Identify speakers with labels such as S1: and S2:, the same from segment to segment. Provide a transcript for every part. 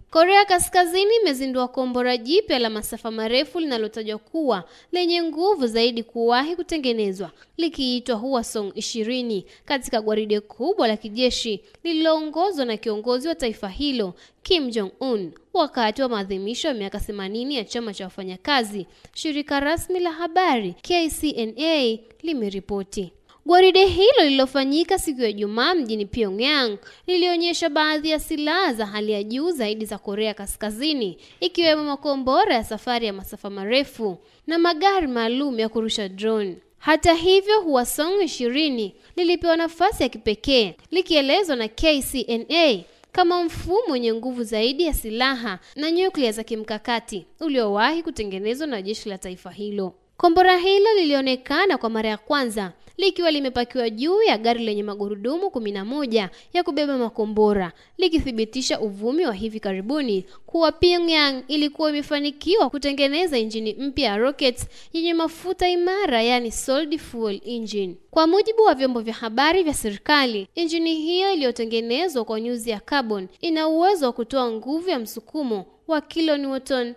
S1: Korea Kaskazini imezindua kombora jipya la masafa marefu linalotajwa kuwa lenye nguvu zaidi kuwahi kutengenezwa, likiitwa Hwasong-20 katika gwaride kubwa la kijeshi lililoongozwa na kiongozi wa taifa hilo Kim Jong-un wakati wa maadhimisho ya miaka 80 ya chama cha wafanyakazi, shirika rasmi la habari KCNA limeripoti. Gwaride hilo lililofanyika siku ya Ijumaa mjini Pyongyang lilionyesha baadhi ya silaha za hali ya juu zaidi za Korea Kaskazini, ikiwemo makombora ya safari ya masafa marefu na magari maalum ya kurusha drone. Hata hivyo, Hwasong-20 lilipewa nafasi ya kipekee, likielezwa na KCNA kama mfumo wenye nguvu zaidi ya silaha na nyuklia za kimkakati uliowahi kutengenezwa na jeshi la taifa hilo. Kombora hilo lilionekana kwa mara ya kwanza likiwa limepakiwa juu ya gari lenye magurudumu 11 ya kubeba makombora, likithibitisha uvumi wa hivi karibuni kuwa Pyongyang ilikuwa imefanikiwa kutengeneza injini mpya ya rockets yenye mafuta imara, yani solid fuel engine. Kwa mujibu wa vyombo vya habari vya serikali, injini hiyo iliyotengenezwa kwa nyuzi ya carbon ina uwezo wa kutoa nguvu ya msukumo wa kilonewton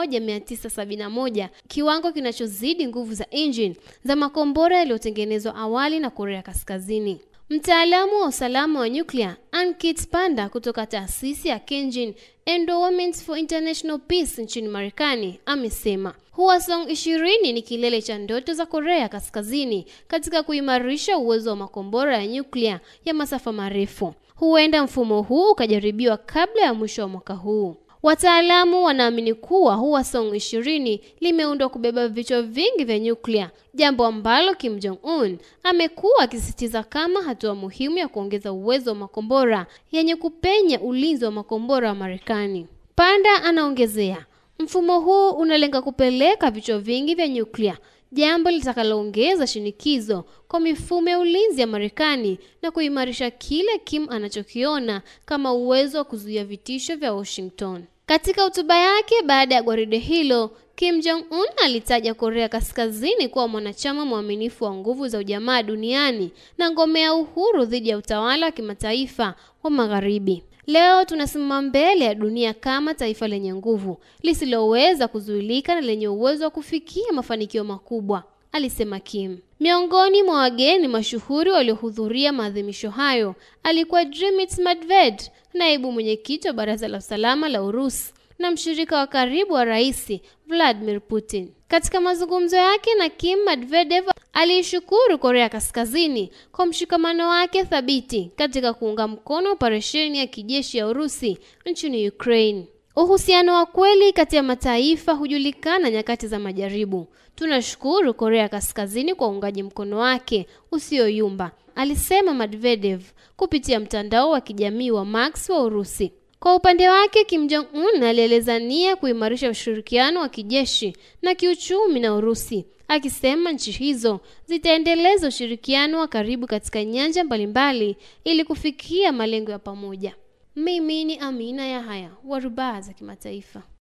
S1: 1971, kiwango kinachozidi nguvu za engine za makombora yaliyotengenezwa awali na Korea Kaskazini. Mtaalamu wa usalama wa nyuklia Ankit Panda kutoka taasisi ya Kenjin Endowment for International Peace nchini Marekani amesema Hwasong-20 ni kilele cha ndoto za Korea Kaskazini katika kuimarisha uwezo wa makombora ya nyuklia ya masafa marefu. Huenda mfumo huu ukajaribiwa kabla ya mwisho wa mwaka huu. Wataalamu wanaamini kuwa Hwasong-20 limeundwa kubeba vichwa vingi vya nyuklia, jambo ambalo Kim Jong-un amekuwa akisisitiza kama hatua muhimu ya kuongeza uwezo wa makombora yenye kupenya ulinzi wa makombora wa Marekani. Panda anaongezea, mfumo huu unalenga kupeleka vichwa vingi vya nyuklia, jambo litakaloongeza shinikizo kwa mifumo ya ulinzi ya Marekani na kuimarisha kile Kim anachokiona kama uwezo wa kuzuia vitisho vya Washington. Katika hotuba yake baada ya gwaride hilo, Kim Jong-un alitaja Korea Kaskazini kuwa mwanachama mwaminifu wa nguvu za ujamaa duniani na ngome ya uhuru dhidi ya utawala wa kimataifa wa Magharibi. Leo tunasimama mbele ya dunia kama taifa lenye nguvu, lisiloweza kuzuilika na lenye uwezo wa kufikia mafanikio makubwa, alisema Kim. Miongoni mwa wageni mashuhuri waliohudhuria maadhimisho hayo alikuwa Dmitry Medvedev, naibu mwenyekiti wa Baraza la Usalama la Urusi na mshirika wa karibu wa Rais Vladimir Putin. Katika mazungumzo yake na Kim, Medvedev aliishukuru Korea Kaskazini kwa mshikamano wake thabiti katika kuunga mkono operesheni ya kijeshi ya Urusi nchini Ukraine. Uhusiano wa kweli kati ya mataifa hujulikana nyakati za majaribu. Tunashukuru Korea Kaskazini kwa uungaji mkono wake usioyumba, alisema Medvedev kupitia mtandao wa kijamii wa Max wa Urusi. Kwa upande wake, Kim Jong-un alieleza nia kuimarisha ushirikiano wa kijeshi na kiuchumi na Urusi, akisema nchi hizo zitaendeleza ushirikiano wa karibu katika nyanja mbalimbali ili kufikia malengo ya pamoja. Mimi ni Amina Yahaya wa Rubaa za Kimataifa.